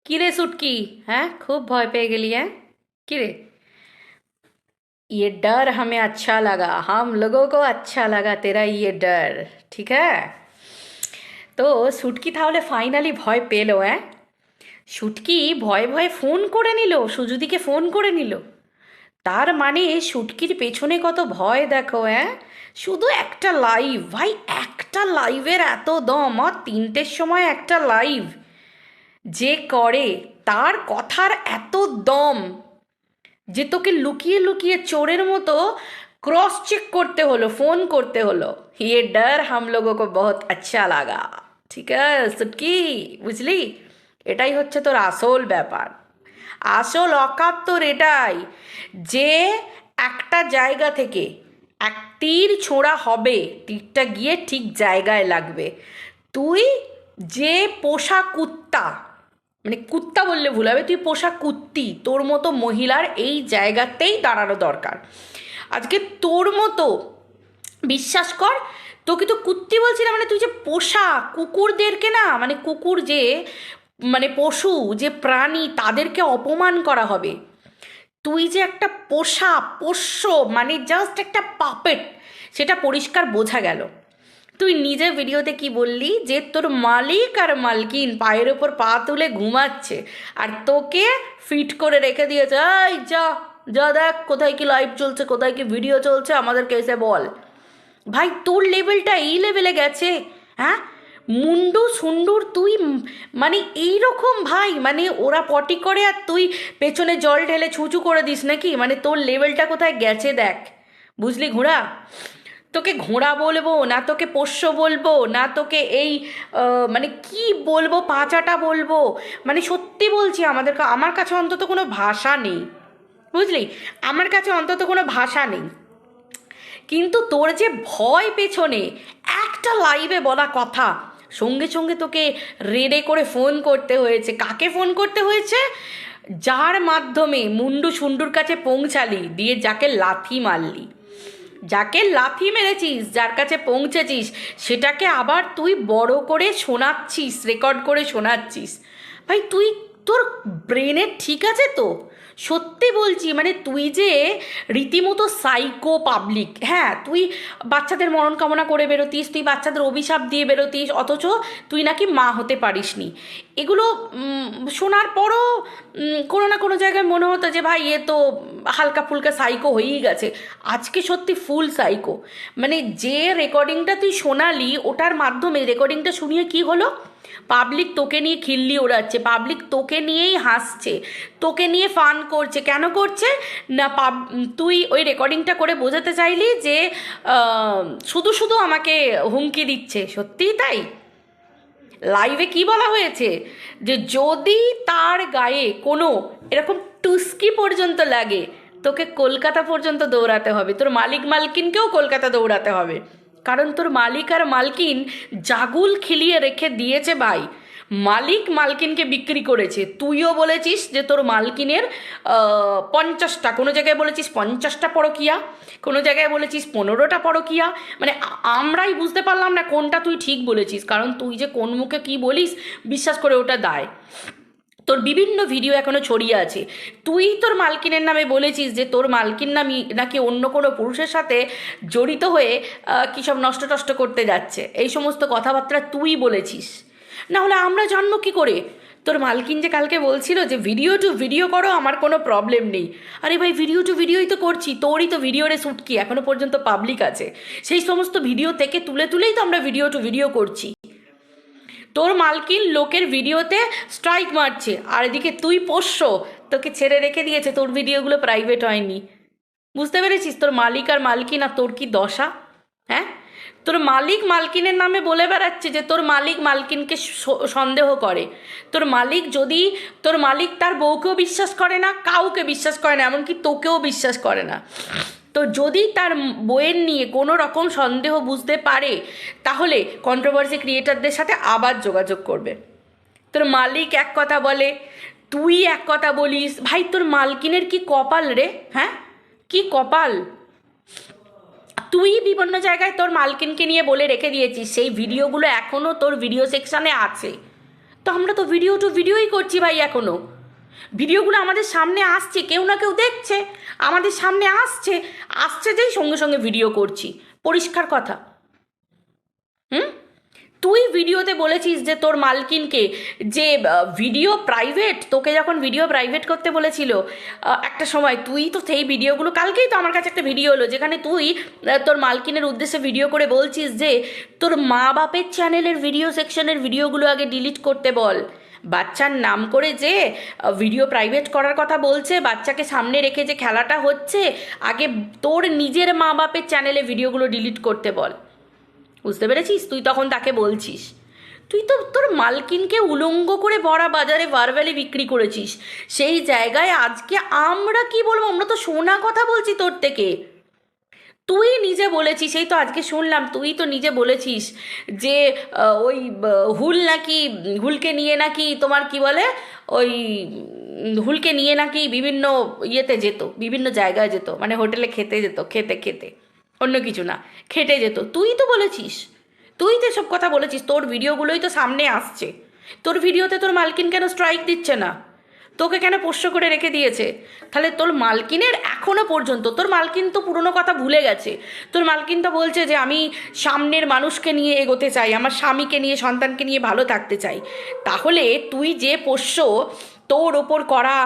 কিরে সুটকি? হ্যাঁ, খুব ভয় পেয়ে গেলি? হ্যাঁ, কিরে? ये डर हमें अच्छा लगा, हम लोगों को अच्छा लगा तेरा ये डर। ঠিক है? তো সুটকি তাহলে ফাইনালি ভয় পেলো? হ্যাঁ, সুটকি ভয়ে ভয়ে ফোন করে নিল, সুজুদিকে ফোন করে নিল। তার মানে শুটকির পেছনে কত ভয় দেখো! হ্যাঁ, শুধু একটা লাইভ ভাই, একটা লাইভের এত দম! আর 3টের সময় একটা লাইভ যে করে, তার কথার এত দম যে তোকে লুকিয়ে লুকিয়ে চোরের মতো क्रॉस चेक করতে হলো, ফোন করতে হলো। ये डर हम लोगों को बहुत अच्छा लगा। ঠিক আছে সুটকি, বুঝলি? এটাই হচ্ছে তোর আসল ব্যাপার, আসল অকাত তোর এটাই, যে একটা জায়গা থেকে এক তীর ছোঁড়া হবে, তীরটা গিয়ে ঠিক জায়গায় লাগবে। তুই যে পোষা কুত্তা, মানে কুত্তা বললে ভুল হবে, তুই পোষা কুত্তি, তোর মতো মহিলার এই জায়গাতেই দাঁড়ানো দরকার। আজকে তোর মতো, বিশ্বাস কর, তোকে তো কুত্তি বলছি না, মানে তুই যে পোষা কুকুরদেরকে না, মানে কুকুর যে, মানে পশু যে প্রাণী, তাদেরকে অপমান করা হবে। তুই যে একটা পোষা পোষ্য, মানে জাস্ট একটা পাপেট, সেটা পরিষ্কার বোঝা গেল। তুই নিজে ভিডিওতে কি বললি যে তোর মালিক আর মালকিন পায়ের ওপর পা তুলে ঘুমাচ্ছে, আর তোকে ফিট করে রেখে দিয়েছে, এই যা, যা দেখ কোথায় কি লাইভ চলছে, কোথায় কি ভিডিও চলছে, আমাদেরকে এসে বল। ভাই, তোর লেভেলটা এই লেভেলে গেছে? হ্যাঁ, মুন্ডু সুন্ডুর তুই, মানে এই রকম ভাই, মানে ওরা পটি করে আর তুই পেছনে জল ঢেলে ছুঁচু করে দিস নাকি? মানে তোর লেভেলটা কোথায় গেছে দেখ, বুঝলি ঘোড়া? তোকে ঘোড়া বলবো না, তোকে পোষ্য বলবো না, তোকে এই মানে কি বলবো, পাঁচাটা বলবো? মানে সত্যি বলছি, আমার কাছে অন্তত কোনো ভাষা নেই, বুঝলি? আমার কাছে অন্তত কোনো ভাষা নেই। কিন্তু তোর যে ভয় পেছনে, একটা লাইভে বলা কথা সঙ্গে সঙ্গে তোকে রেডে করে ফোন করতে হয়েছে। কাকে ফোন করতে হয়েছে? যার মাধ্যমে মুন্ডু সুন্ডুর কাছে পৌঁছালি, দিয়ে যাকে লাথি মারলি, যাকে লাথি মেরেছিস, যার কাছে পৌঁছেছিস, সেটাকে আবার তুই বড় করে শোনাচ্ছিস, রেকর্ড করে শোনাচ্ছিস। ভাই তুই, তোর ব্রেনের ঠিক আছে তো? সত্যি বলছি, মানে তুই যে রীতিমতো সাইকো পাবলিক। হ্যাঁ, তুই বাচ্চাদের মরণ কামনা করে বেরোতিস, তুই বাচ্চাদের অভিশাপ দিয়ে বেরোতিস, অথচ তুই নাকি মা হতে পারিসনি। এগুলো শোনার পরও কোনো না কোনো জায়গায় মনে হতো যে ভাই এ তো হালকা ফুলকা সাইকো হয়েই গেছে। আজকে সত্যি ফুল সাইকো। মানে যে রেকর্ডিংটা তুই শোনালি, ওটার মাধ্যমে রেকর্ডিংটা শুনিয়ে কি হলো? পাবলিক তোকে নিয়ে খিল্লি ওড়াচ্ছে, পাবলিক তোকে নিয়েই হাসছে, তোকে নিয়ে ফান করছে। কেন করছে? না, তুই ওই রেকর্ডিংটা করে বোঝাতে চাইলি যে শুধু শুধু আমাকে হুমকি দিচ্ছে। সত্যিই তাই। লাইভে কি বলা হয়েছে? যে যদি তার গায়ে কোনো এরকম টুস্কি পর্যন্ত লাগে, তোকে কলকাতা পর্যন্ত দৌড়াতে হবে, তোর মালিক মালকিনকেও কলকাতা দৌড়াতে হবে। কারণ তোর মালিক আর মালকিন জাগুল খিলিয়ে রেখে দিয়েছে ভাই। মালিক মালকিনকে বিক্রি করেছে। তুইও বলেছিস যে তোর মালকিনের 50টা, কোনো জায়গায় বলেছিস 50টা পরকিয়া, কোনো জায়গায় বলেছিস 15টা পরকিয়া। মানে আমরাই বুঝতে পারলাম না কোনটা তুই ঠিক বলেছিস, কারণ তুই যে কোন মুখে কী বলিস, বিশ্বাস করে ওটা দায়। তোর বিভিন্ন ভিডিও এখনো ছড়িয়ে আছে। তুই তোর মালকিনের নামে বলেছিস যে তোর মালকিন নামি নাকি অন্য কোনো পুরুষের সাথে জড়িত হয়ে কী সব নষ্ট টষ্ট করতে যাচ্ছে, এই সমস্ত কথাবার্তা তুই বলেছিস। না হলে আমরা জানবো কী করে? তোর মালকিন যে কালকে বলছিল যে ভিডিও টু ভিডিও করো, আমার কোনো প্রবলেম নেই। আরে ভাই, ভিডিও টু ভিডিওই তো করছি, তোরই তো ভিডিওরে শুটকি এখনো পর্যন্ত পাবলিক আছে, সেই সমস্ত ভিডিও থেকে তুলে তুলেই তো আমরা ভিডিও টু ভিডিও করছি। তোর মালকিন লোকের ভিডিওতে স্ট্রাইক মারছে, আর এদিকে তুই পোষ্য, তোকে ছেড়ে রেখে দিয়েছে, তোর ভিডিওগুলো প্রাইভেট হয়নি। বুঝতে পেরেছিস তোর মালিক আর মালকিন আর তোর কি দশা? হ্যাঁ, তোর মালিক মালকিনের নামে বলে বেড়াচ্ছে যে তোর মালিক মালকিনকে সন্দেহ করে। তোর মালিক যদি, তোর মালিক তার বউকেও বিশ্বাস করে না, কাউকে বিশ্বাস করে না, এমনকি তোকেও বিশ্বাস করে না। তো যদি তার বইয়ের নিয়ে কোনো রকম সন্দেহ বুঝতে পারে, তাহলে কন্ট্রোভার্সি ক্রিয়েটারদের সাথে আবার যোগাযোগ করবে। তোর মালিক এক কথা বলে, তুই এক কথা বলিস। ভাই তোর মালকিনের কি কপাল রে! হ্যাঁ, কি কপাল! তুই বিভিন্ন জায়গায় তোর মালকিনকে নিয়ে বলে রেখে দিয়েছিস, সেই ভিডিওগুলো এখনও তোর ভিডিও সেকশানে আছে। তো আমরা তো ভিডিও টু ভিডিওই করছি ভাই, এখনও ভিডিওগুলো আমাদের সামনে আসছে, কেউ না কেউ দেখছে, আমাদের সামনে আসছে, আসছে যেই সঙ্গে সঙ্গে ভিডিও করছি, পরিষ্কার কথা। হুম, তুই ভিডিওতে বলেছিস যে তোর মালকিনকে যে ভিডিও প্রাইভেট, তোকে যখন ভিডিও প্রাইভেট করতে বলেছিল একটা সময়, তুই তো সেই ভিডিওগুলো, কালকেই তো আমার কাছে একটা ভিডিও হলো যেখানে তুই তোর মালকিনের উদ্দেশ্যে ভিডিও করে বলছিস যে তোর মা বাপের চ্যানেলের ভিডিও সেকশনের ভিডিওগুলো আগে ডিলিট করতে বল। বাচ্চার নাম করে যে ভিডিও প্রাইভেট করার কথা বলছে, বাচ্চাকে সামনে রেখে যে খেলাটা হচ্ছে, আগে তোর নিজের মা বাপের চ্যানেলে ভিডিওগুলো ডিলিট করতে বল। বুঝতে পেরেছিস? তুই তখন তাকে বলছিস, তুই তো তোর মালকিনকে উলঙ্গ করে ভরা বাজারে ভার্বালি বিক্রি করেছিস। সেই জায়গায় আজকে আমরা কি বলবো, আমরা তো শোনা কথা বলছি তোর থেকে। তুই নিজে বলেছিস, এই তো আজকে শুনলাম, তুই তো নিজে বলেছিস যে ওই হুল নাকি, হুলকে নিয়ে নাকি তোমার কি বলে, ওই হুলকে নিয়ে নাকি বিভিন্ন ইয়েতে যেত, বিভিন্ন জায়গায় যেত, মানে হোটেলে খেতে যেত, খেতে খেতে, অন্য কিছু না, খেটে যেত। তুই তো বলেছিস, তুই তো সব কথা বলেছিস, তোর ভিডিওগুলোই তো সামনে আসছে। তোর ভিডিওতে তোর মালকিন কেন স্ট্রাইক দিচ্ছে না, তোকে কেন পোষ্য করে রেখে দিয়েছে? তাহলে তোর মালকিনের এখনো পর্যন্ত, তোর মালকিন তো পুরনো কথা ভুলে গেছে। তোর মালকিন তো বলছে যে আমি সামনের মানুষকে নিয়ে এগোতে চাই, আমার স্বামীকে নিয়ে, সন্তানকে নিয়ে ভালো থাকতে চাই। তাহলে তুই যে পোষ্য, তোর ওপর করা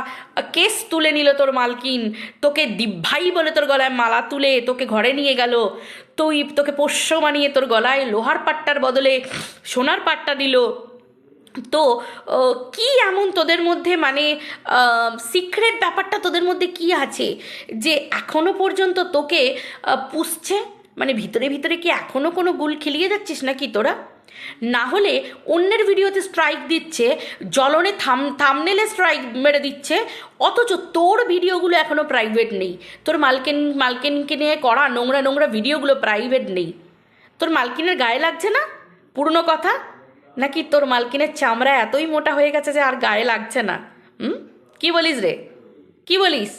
কেস তুলে নিল তোর মালকিন, তোকে দিভাই বলে তোর গলায় মালা তুলে তোকে ঘরে নিয়ে গেল, তোকে পোষ্য বানিয়ে তোর গলায় লোহার পাট্টার বদলে সোনার পাট্টা দিল। তো কি এমন তোদের মধ্যে, মানে সিক্রেট ব্যাপারটা তোদের মধ্যে কি আছে যে এখনো পর্যন্ত তোকে পুষছে? মানে ভিতরে ভিতরে কি এখনো কোনো গুল খেলিয়ে যাচ্ছিস নাকি তোরা? না হলে অন্যের ভিডিওতে স্ট্রাইক দিচ্ছে, জ্বলনে থামনেলে স্ট্রাইক মেরে দিচ্ছে, অথচ তোর ভিডিওগুলো এখনো প্রাইভেট নেই। তোর মালকিনকে নিয়ে করা নোংরা নোংরা ভিডিওগুলো প্রাইভেট নেই। তোর মালকিনের গায়ে লাগছে না পুরনো কথা? নাকি তোর মালকিনের চামড়া এতই মোটা হয়ে গেছে যে আর গায়ে লাগছে না? হুম, কি বলিস রে, কি বলিস?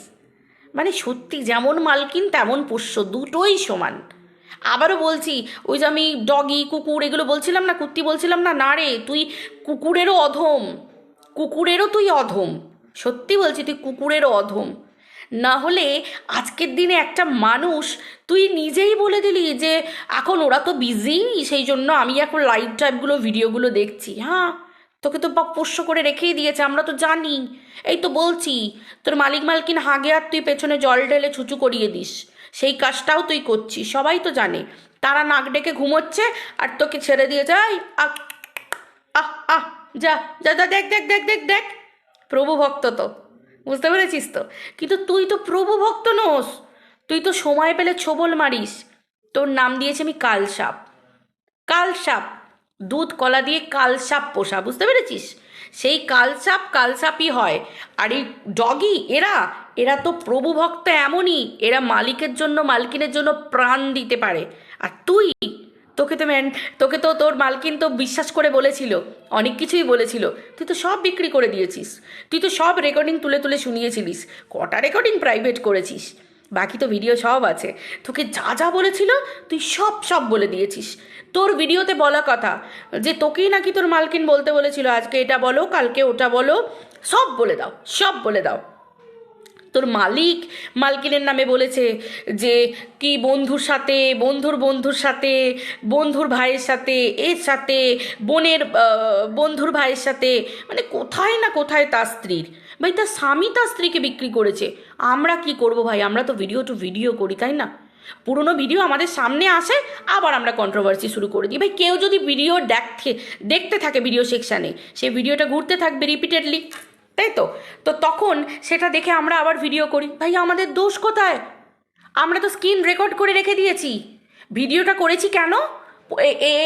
মানে সত্যি, যেমন মালকিন তেমন পোষ্য, দুটোই সমান। আবারও বলছি, ওই যে আমি ডগি, কুকুর এগুলো বলছিলাম না, কুত্তি বলছিলাম না, না রে, তুই কুকুরেরও অধম, কুকুরেরও তুই অধম। সত্যি বলছি, তুই কুকুরেরও অধম। না হলে আজকের দিনে একটা মানুষ, তুই নিজেই বলে দিলি যে এখন ওরা তো বিজি, সেই জন্য আমি এখন লাইভ টাইপগুলো ভিডিওগুলো দেখছি। হ্যাঁ, তোকে তো পোষ্য করে রেখেই দিয়েছে, আমরা তো জানি। এই তো বলছি, তোর মালিক মালকিন হাগে আর তুই পেছনে জল ঢেলে ছুচু করিয়ে দিস, সেই কাজটাও তুই করছিস, সবাই তো জানে। তারা নাক ডেকে ঘুমোচ্ছে আর তোকে ছেড়ে দিয়ে যায়, আহ আহ আহ, যা যা যা, দেখ দেখ দেখ দেখ দেখ, প্রভু ভক্ত তো, বুঝতে পেরেছিস তো? কিন্তু তুই তো প্রভু ভক্ত নোস, তুই তো সময় পেলে ছোবল মারিস। তোর নাম দিয়েছি আমি কালসাপ, কালসাপ, দুধ কলা দিয়ে কালসাপ পোষা, বুঝতে পেরেছিস? সেই কালসাপ কালসাপই হয়। আর এই ডগি, এরা এরা তো প্রভু ভক্ত এমনই, এরা মালিকের জন্য, মালকিনের জন্য প্রাণ দিতে পারে। আর তুই, তোকে তো তোকে তো তোর মালকিন তো বিশ্বাস করে বলেছিল, অনেক কিছুই বলেছিল, তুই তো সব বিক্রি করে দিয়েছিস। তুই তো সব রেকর্ডিং তুলে তুলে শুনিয়েছিলিস, কটা রেকর্ডিং প্রাইভেট করেছিস, বাকি তো ভিডিও সব আছে। তোকে যা যা বলেছিল তুই সব সব বলে দিয়েছিস। তোর ভিডিওতে বলা কথা যে তোকেই নাকি তোর মালকিন বলতে বলেছিল, আজকে এটা বলো, কালকে ওটা বলো, সব বলে দাও, সব বলে দাও। তোর মালিক মালকিনের নামে বলেছে যে কি বন্ধুর সাথে, বন্ধুর সাথে, বন্ধুর ভাইয়ের সাথে, এর সাথে, বোনের বন্ধুর ভাইয়ের সাথে, মানে কোথায় না কোথায় তার স্ত্রীর, ভাই তার স্বামী তার স্ত্রীকে বিক্রি করেছে। আমরা কি করব ভাই, আমরা তো ভিডিও টু ভিডিও করি, তাই না? পুরনো ভিডিও আমাদের সামনে আসে, আবার আমরা কন্ট্রোভার্সি শুরু করে দিই। ভাই কেউ যদি ভিডিও দেখতে থাকে ভিডিও সেকশানে, সেই ভিডিওটা ঘুরতে থাকবে রিপিটেডলি, তাই তো? তো তখন সেটা দেখে আমরা আবার ভিডিও করি। ভাই আমাদের দোষ কোথায়? আমরা তো স্ক্রিন রেকর্ড করে রেখে দিয়েছি। ভিডিওটা করেছি কেন?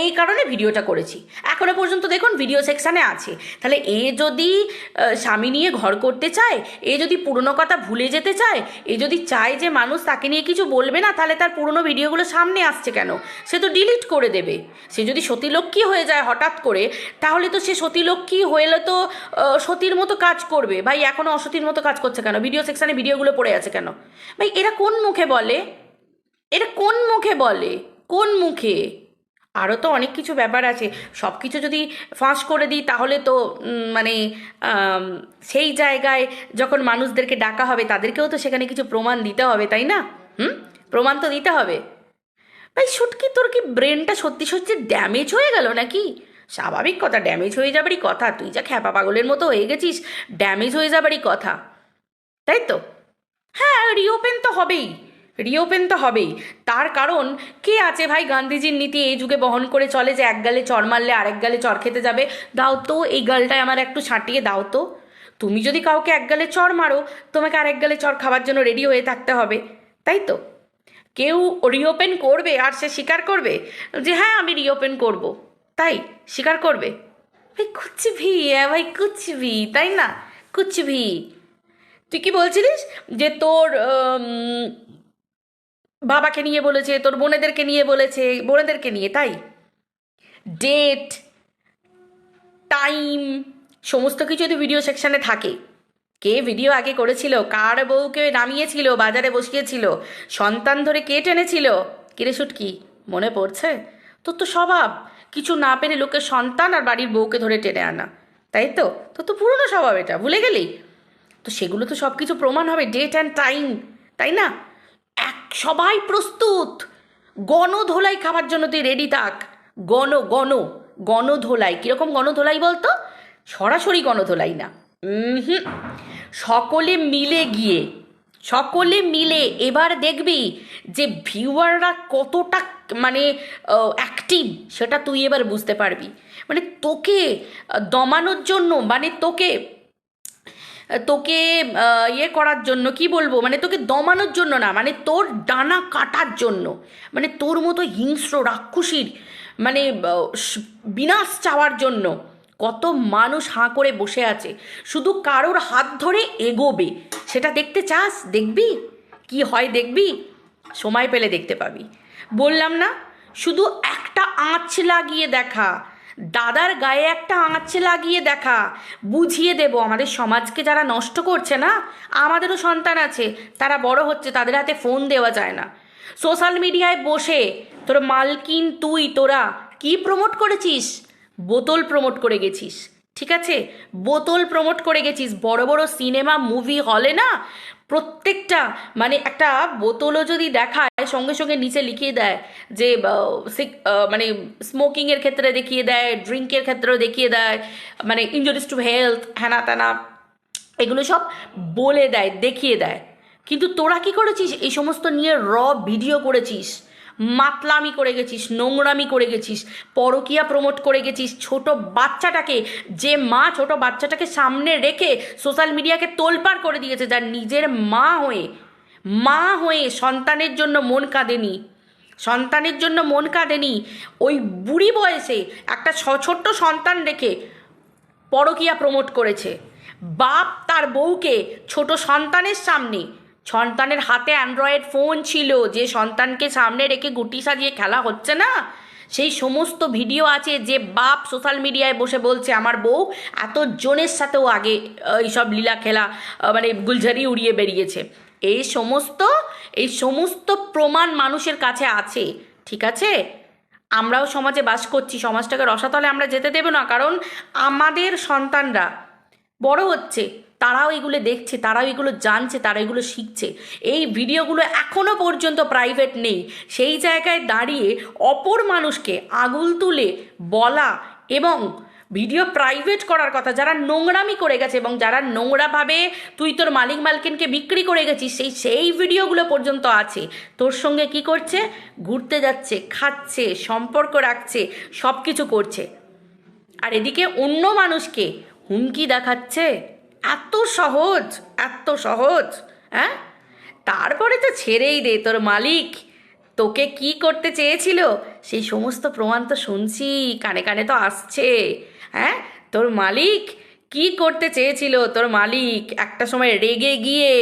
এই কারণে ভিডিওটা করেছি। এখনো পর্যন্ত দেখুন ভিডিও সেকশানে আছে। তাহলে এ যদি স্বামী নিয়ে ঘর করতে চায়, এ যদি পুরনো কথা ভুলে যেতে চায়, এ যদি চায় যে মানুষ তাকে নিয়ে কিছু বলবে না, তাহলে তার পুরনো ভিডিওগুলো সামনে আসছে কেন? সে তো ডিলিট করে দেবে। সে যদি সতীলক্ষ্মী হয়ে যায় হঠাৎ করে, তাহলে তো সে সতীলক্ষ্মী হলে তো সতীর মতো কাজ করবে। ভাই এখনও অসতীর মতো কাজ করছে কেন? ভিডিও সেকশানে ভিডিওগুলো পড়ে আছে কেন? ভাই এরা কোন মুখে বলে? এরা কোন মুখে বলে? কোন মুখে? আরও তো অনেক কিছু ব্যাপার আছে, সব কিছু যদি ফাঁস করে দিই তাহলে তো মানে আম, সেই জায়গায় যখন মানুষদেরকে ডাকা হবে তাদেরকেও তো সেখানে কিছু প্রমাণ দিতে হবে, তাই না? হুম, প্রমাণ তো দিতে হবে। ভাই শুটকি, তোর কি ব্রেনটা সত্যি সত্যি ড্যামেজ হয়ে গেল নাকি? স্বাভাবিক কথা, ড্যামেজ হয়ে যাবারই কথা, তুই যা খ্যাপা পাগলের মতো হয়ে গেছিস, ড্যামেজ হয়ে যাবারই কথা, তাই তো? হ্যাঁ, রিওপেন তো হবেই, রিওপেন তো হবেই। তার কারণ, কে আছে ভাই গান্ধীজির নীতি এই যুগে বহন করে চলে যে এক গালে চড় মারলে আরেক গালে চড় খেতে যাবে? দাও তো এই গালটায় আমার একটু ছাঁটিয়ে দাও তো। তুমি যদি কাউকে এক গালে চড় মারো, তোমাকে আরেক গালে চড় খাবার জন্য রেডি হয়ে থাকতে হবে, তাই তো? কেউ রিওপেন করবে আর সে স্বীকার করবে যে হ্যাঁ আমি রিওপেন করব, তাই স্বীকার করবে? ভাই কুছ ভি ভাই কুছ ভি, তাই না? কুছ ভি। তুই কি বলছিলিস যে তোর বাবাকে নিয়ে বলেছে, তোর বোনেদেরকে নিয়ে বলেছে, বোনেদেরকে নিয়ে, তাই? ডেট, টাইম, সমস্ত কিছু যদি ভিডিও সেকশানে থাকে, কে ভিডিও আগে করেছিল, কার বউকে নামিয়েছিল, বাজারে বসিয়েছিল, সন্তান ধরে কে টেনেছিল? কিরে শুটকি, মনে পড়ছে? তোর তো স্বভাব কিছু না পেরে লোকের সন্তান আর বাড়ির বউকে ধরে টেনে আনা, তাই তো? তোর তো পুরনো স্বভাব, এটা ভুলে গেলি? তো সেগুলো তো সব কিছু প্রমাণ হবে, ডেট অ্যান্ড টাইম, তাই না? এক সবাই প্রস্তুত, গণধোলাই খাবার জন্য তুই রেডি থাক। গণ গণ গণধোলাই, কীরকম গণধোলাই বলতো? সরাসরি গণধোলাই না, হুম, সকলে মিলে গিয়ে, সকলে মিলে এবার দেখবি যে ভিউয়াররা কতটা মানে অ্যাক্টিভ, সেটা তুই এবার বুঝতে পারবি। মানে তোকে দমানোর জন্য, মানে তোকে তোকে ইয়ে করার জন্য, কি বলবো, মানে তোকে দমানোর জন্য না, মানে তোর ডানা কাটার জন্য, মানে তোর মতো হিংস্র রাক্ষসীর মানে বিনাশ চাওয়ার জন্য কত মানুষ হাঁ করে বসে আছে, শুধু কারোর হাত ধরে এগোবে। সেটা দেখতে চাস? দেখবি কি হয়, দেখবি, সময় পেলে দেখতে পাবি। বললাম না, শুধু একটা আঁচ লাগিয়ে দেখা, দাদার গায়ে একটা আঁচ লাগিয়ে দেখা, বুঝিয়ে দেব আমাদের সমাজকে যারা নষ্ট করছে না। আমাদেরও সন্তান আছে, তারা বড় হচ্ছে, তাদের হাতে ফোন দেওয়া যায় না। সোশ্যাল মিডিয়ায় বসে তোর মালকিন তুই, তোরা কি প্রমোট করেছিস? বোতল প্রমোট করে গেছিস, ঠিক আছে? বোতল প্রমোট করে গেছিস। বড় বড় সিনেমা মুভি হলে না, প্রত্যেকটা মানে একটা বোতলও যদি দেখায় সঙ্গে সঙ্গে নিচে লিখিয়ে দেয় যে মানে স্মোকিংয়ের ক্ষেত্রে দেখিয়ে দেয়, ড্রিঙ্কের ক্ষেত্রেও দেখিয়ে দেয়, মানে ইনজুরিস টু হেলথ, হ্যানা ত্যানা, এগুলো সব বলে দেয়, দেখিয়ে দেয়। কিন্তু তোরা কি করেছিস? এই সমস্ত নিয়ে ভিডিও করেছিস, মাতলামি করে গেছিস, নোংরামি করে গেছিস, পরকিয়া প্রমোট করে গেছিস। ছোট বাচ্চাটাকে, যে মা ছোট বাচ্চাটাকে সামনে রেখে সোশ্যাল মিডিয়াকে তোলপাড় করে দিয়েছে, যার নিজের মা হয়ে সন্তানের জন্য মন কাঁদেনি, সন্তানের জন্য মন কাঁদেনি, ওই বুড়ি বয়সে একটা ছোট্ট সন্তান রেখে পরকিয়া প্রমোট করেছে। বাপ তার বউকে ছোট সন্তানের সামনে, সন্তানের হাতে অ্যান্ড্রয়েড ফোন ছিল, যে সন্তানকে সামনে রেখে গুটি সাজিয়ে খেলা হচ্ছে না, সেই সমস্ত ভিডিও আছে, যে বাপ সোশ্যাল মিডিয়ায় বসে বলছে আমার বউ এত জনের সাথেও আগে এইসব লীলা খেলা মানে গুলঝারি উড়িয়ে বেরিয়েছে। এই সমস্ত এই সমস্ত প্রমাণ মানুষের কাছে আছে, ঠিক আছে? আমরাও সমাজে বাস করছি, সমাজটাকে রসাতলে আমরা যেতে দেব না, কারণ আমাদের সন্তানরা বড় হচ্ছে, তারাও এগুলো দেখছে, তারাও এগুলো জানছে, তারা এগুলো শিখছে। এই ভিডিওগুলো এখনও পর্যন্ত প্রাইভেট নেই, সেই জায়গায় দাঁড়িয়ে অপর মানুষকে আঙুল তুলে বলা এবং ভিডিও প্রাইভেট করার কথা, যারা নোংরামি করে গেছে এবং যারা নোংরাভাবে তুই তোর মালিক মালকিনকে বিক্রি করে গেছিস, সেই ভিডিওগুলো পর্যন্ত আছে। তোর সঙ্গে কি করছে? ঘুরতে যাচ্ছে, খাচ্ছে, সম্পর্ক রাখছে, সব কিছু করছে, আর এদিকে অন্য মানুষকে হুমকি দেখাচ্ছে। এত সহজ, এত সহজ, হ্যাঁ? তারপরে তো ছেড়েই দে, তোর মালিক তোকে কি করতে চেয়েছিল সেই সমস্ত প্রমাণ তো শুনছি, কানে কানে তো আসছে। হ্যাঁ, তোর মালিক কি করতে চেয়েছিল, তোর মালিক একটা সময় রেগে গিয়ে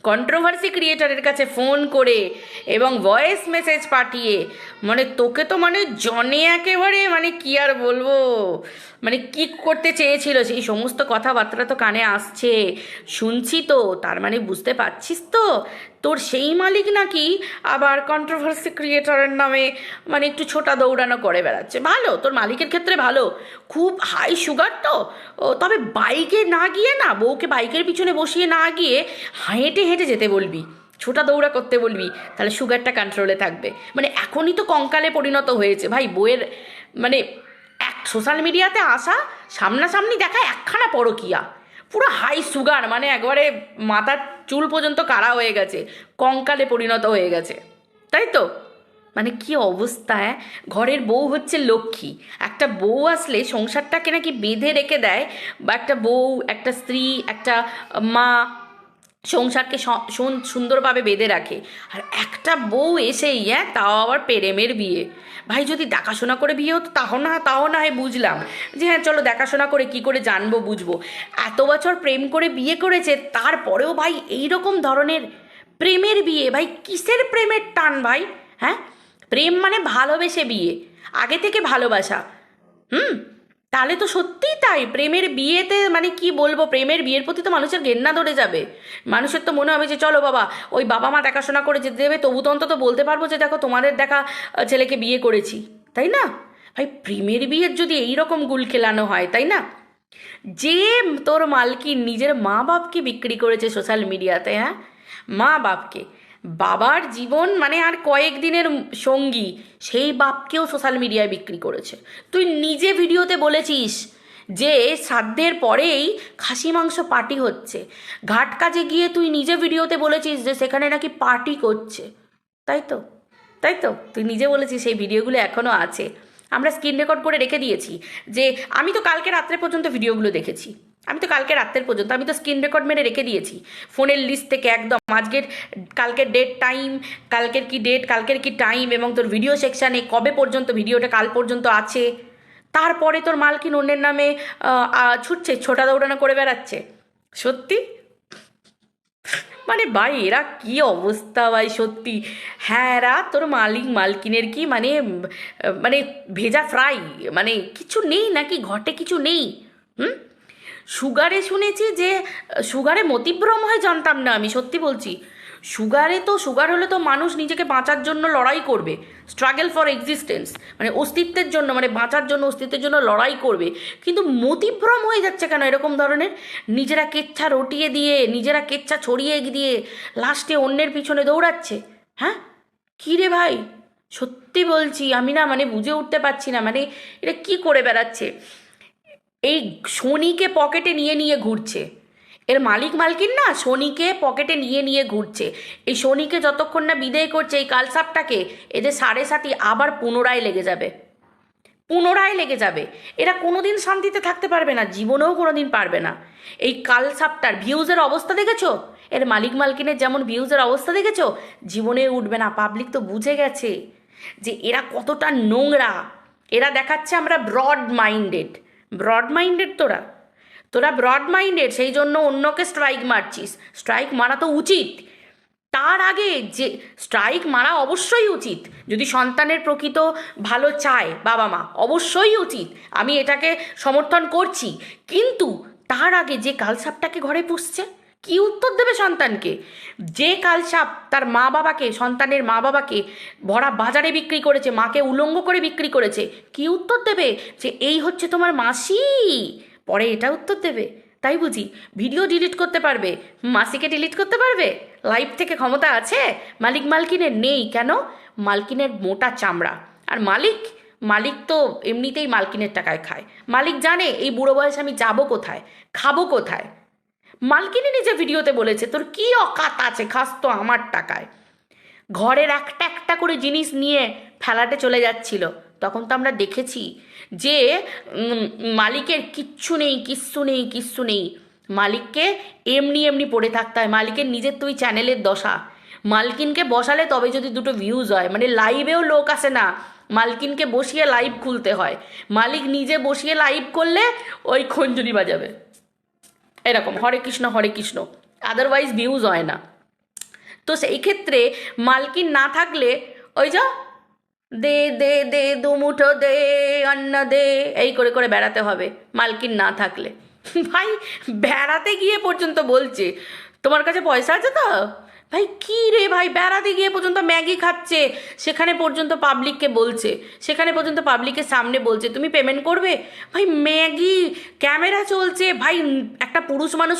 কন্ট্রোভার্সি ক্রিয়েটারের কাছে ফোন করে এবং ভয়েস মেসেজ পাঠিয়ে, মানে তোকে তো মানে জনে একেবারে, মানে কি আর বলবো, মানে কি করতে চেয়েছিল সেই সমস্ত কথাবার্তা তো কানে আসছে, শুনছি তো, তার মানে বুঝতে পারছিস তো তোর সেই মালিক নাকি আবার কন্ট্রোভার্সি ক্রিয়েটরের নামে মানে একটু ছোটা দৌড়ানো করে বেড়াচ্ছে। ভালো, তোর মালিকের ক্ষেত্রে ভালো, খুব হাই সুগার তো। তবে বাইকে না গিয়ে না, বউকে বাইকের পিছনে বসিয়ে না গিয়ে হেঁটে হেঁটে যেতে বলবি, ছোটা দৌড়া করতে বলবি, তাহলে সুগারটা কন্ট্রোলে থাকবে। মানে এখনই তো কঙ্কালে পরিণত হয়েছে ভাই বউয়ের, মানে এক সোশ্যাল মিডিয়াতে আসা, সামনাসামনি দেখা একখানা পরকিয়া, পুরো হাই সুগার, মানে একবারে মাথার চুল পর্যন্ত কাড়া হয়ে গেছে, কঙ্কালে পরিণত হয়ে গেছে, তাই তো? মানে কি অবস্থা! হ্যাঁ, ঘরের বউ হচ্ছে লক্ষ্মী, একটা বউ আসলে সংসারটাকে নাকি বেঁধে রেখে দেয়, বা একটা বউ, একটা স্ত্রী, একটা মা সংসারকে সুন্দরভাবে বেঁধে রাখে। আর একটা বউ এসেই, হ্যাঁ, তাও আবার প্রেমের বিয়ে। ভাই যদি দেখাশোনা করে বিয়ে হতো তাও না হয় বুঝলাম, যে হ্যাঁ চলো দেখাশোনা করে কি করে জানবো বুঝবো। এত বছর প্রেম করে বিয়ে করেছে, তারপরেও ভাই এই রকম ধরনের প্রেমের বিয়ে! ভাই কিসের প্রেমের টান ভাই? হ্যাঁ, প্রেম মানে ভালোবেসে বিয়ে, আগে থেকে ভালোবাসা। হুম, তাহলে তো সত্যিই তাই, প্রেমের বিয়েতে মানে কি বলবো, প্রেমের বিয়ের প্রতি তো মানুষের ঘেন্না ধরে যাবে। মানুষের তো মনে হবে যে চলো বাবা, ওই বাবা মা দেখাশোনা করে যেতে দেবে, তবু তো অন্তত বলতে পারবো যে দেখো তোমাদের দেখা ছেলেকে বিয়ে করেছি, তাই না? ভাই প্রেমের বিয়ের যদি এই রকম গুল খেলানো হয়, তাই না? যে তোর মালকিন নিজের মা বাপকে বিক্রি করেছে সোশ্যাল মিডিয়াতে, হ্যাঁ, মা বাপকে, বাবার জীবন মানে আর কয়েকদিনের সঙ্গী, সেই বাপকেও সোশ্যাল মিডিয়ায় বিক্রি করেছে। তুই নিজে ভিডিওতে বলেছিস যে শ্রাদ্ধের পরেই খাসি মাংস পার্টি হচ্ছে, ঘাট কাজে গিয়ে তুই নিজে ভিডিওতে বলেছিস যে সেখানে নাকি পার্টি করছে, তাই তো? তাই তো, তুই নিজে বলেছিস, সেই ভিডিওগুলো এখনও আছে, আমরা স্ক্রিন রেকর্ড করে রেখে দিয়েছি। যে আমি তো কালকে রাত্রে পর্যন্ত ভিডিওগুলো দেখেছি, আমি তো কালকে রাত্রের পর্যন্ত আমি তো স্ক্রিন রেকর্ড মেরে রেখে দিয়েছি ফোনের লিস্ট থেকে একদম, আজকের কালকের ডেট টাইম, কালকের কি ডেট, কালকের কি টাইম, এবং তোর ভিডিও সেকশানে কবে পর্যন্ত ভিডিওটা কাল পর্যন্ত আছে। তারপরে তোর মালকিন অন্যের নামে ছুটছে, ছোটা দৌড়ানো করে বেড়াচ্ছে। সত্যি মানে ভাই এরা কি অবস্থা ভাই, সত্যি। হ্যাঁ, এরা তোর মালিক মালকিনের কি মানে মানে ভেজা ফ্রাই, মানে কিছু নেই নাকি ঘটে, কিছু নেই। হুম, সুগারে শুনেছি যে সুগারে মতিভ্রম হয়, জানতাম না আমি, সত্যি বলছি। সুগারে তো, সুগার হলে তো মানুষ নিজেকে বাঁচার জন্য লড়াই করবে, স্ট্রাগল ফর এক্সিস্টেন্স, মানে অস্তিত্বের জন্য, মানে বাঁচার জন্য, অস্তিত্বের জন্য লড়াই করবে। কিন্তু মতিভ্রম হয়ে যাচ্ছে কেন এরকম ধরনের? নিজেরা কেচ্ছা রটিয়ে দিয়ে, নিজেরা কেচ্ছা ছড়িয়ে দিয়ে লাস্টে অন্যের পিছনে দৌড়াচ্ছে। হ্যাঁ, কী রে ভাই, সত্যি বলছি আমি না মানে বুঝে উঠতে পারছি না, মানে এটা কি করে বেড়াচ্ছে। এই শনিকে পকেটে নিয়ে নিয়ে ঘুরছে, এর মালিক মালকিন না শনিকে পকেটে নিয়ে নিয়ে ঘুরছে। এই শনিকে যতক্ষণ না বিদায় করছে এই কালসাপটাকে, এদের সাড়ে সাথী আবার পুনরায় লেগে যাবে, পুনরায় লেগে যাবে। এরা কোনোদিন শান্তিতে থাকতে পারবে না, জীবনেও কোনোদিন পারবে না। এই কালসাপটার ভিউজের অবস্থা দেখেছো, এর মালিক মালকিনের যেমন ভিউজের অবস্থা দেখেছো, জীবনে উঠবে না। পাবলিক তো বুঝে গেছে যে এরা কতটা নোংরা। এরা দেখাচ্ছে আমরা ব্রড মাইন্ডেড, ব্রড মাইন্ডেড, তোরা তোরা ব্রড মাইন্ডেড, সেই জন্য অন্যকে স্ট্রাইক মারছিস। স্ট্রাইক মারা তো উচিত, তার আগে যে স্ট্রাইক মারা অবশ্যই উচিত, যদি সন্তানের প্রকৃত ভালো চায় বাবা মা, অবশ্যই উচিত, আমি এটাকে সমর্থন করছি। কিন্তু তার আগে যে কালসাপটাকে ঘরে পুষছে, কি উত্তর দেবে সন্তানকে? যে কালসাপ তার মা বাবাকে, সন্তানের মা বাবাকে ভরা বাজারে বিক্রি করেছে, মাকে উলঙ্গ করে বিক্রি করেছে, কি উত্তর দেবে? যে এই হচ্ছে তোমার মাসি, পরে এটা উত্তর দেবে? তাই বুঝি ভিডিও ডিলিট করতে পারবে, মাসিকে ডিলিট করতে পারবে? লাইভ থেকে ক্ষমতা আছে মালিক মালকিনের? নেই। কেন? মালকিনের মোটা চামড়া। আর মালিক, মালিক তো এমনিতেই মালকিনের টাকায় খায়। মালিক জানে এই বুড়ো বয়সে আমি যাবো কোথায়, খাবো কোথায়। মালকিনই নিজে ভিডিওতে বলেছে তোর কি অকাত আছে, খাস তো আমার টাকায়। ঘরের একটা একটা করে জিনিস নিয়ে ফেলাতে চলে যাচ্ছিল, তখন তো আমরা দেখেছি যে মালিকের কিচ্ছু নেই, কিচ্ছু নেই, কিচ্ছু নেই। মালিককে এমনি এমনি পড়ে থাকতে হয়। মালিকের নিজের তুই চ্যানেলের দশা, মালকিনকে বসালে তবে যদি দুটো ভিউজ হয়, মানে লাইভেও লোক আসে না, মালকিনকে বসিয়ে লাইভ খুলতে হয়। মালিক নিজে বসিয়ে লাইভ করলে ওই খঞ্জনি বাজাবে, এরকম হরে কৃষ্ণ হরে কৃষ্ণ, আদারওয়াইজ ভিউজ হয় না। তো সেই ক্ষেত্রে মালকিন না থাকলে ওই যা দে দে দে দু মুঠো দে, অন্ন দে, এই করে করে বেড়াতে হবে মালকিন না থাকলে। ভাই বেড়াতে গিয়ে পর্যন্ত বলছে তোমার কাছে পয়সা আছে তো। ভাই কি রে ভাই, বেড়াতে গিয়ে পর্যন্ত ম্যাগি খাচ্ছে, সেখানে পর্যন্ত পাবলিককে বলছে, সেখানে পর্যন্ত পাবলিকের সামনে বলছে তুমি পেমেন্ট করবে। ভাই ম্যাগি, ক্যামেরা চলছে ভাই, একটা পুরুষ মানুষ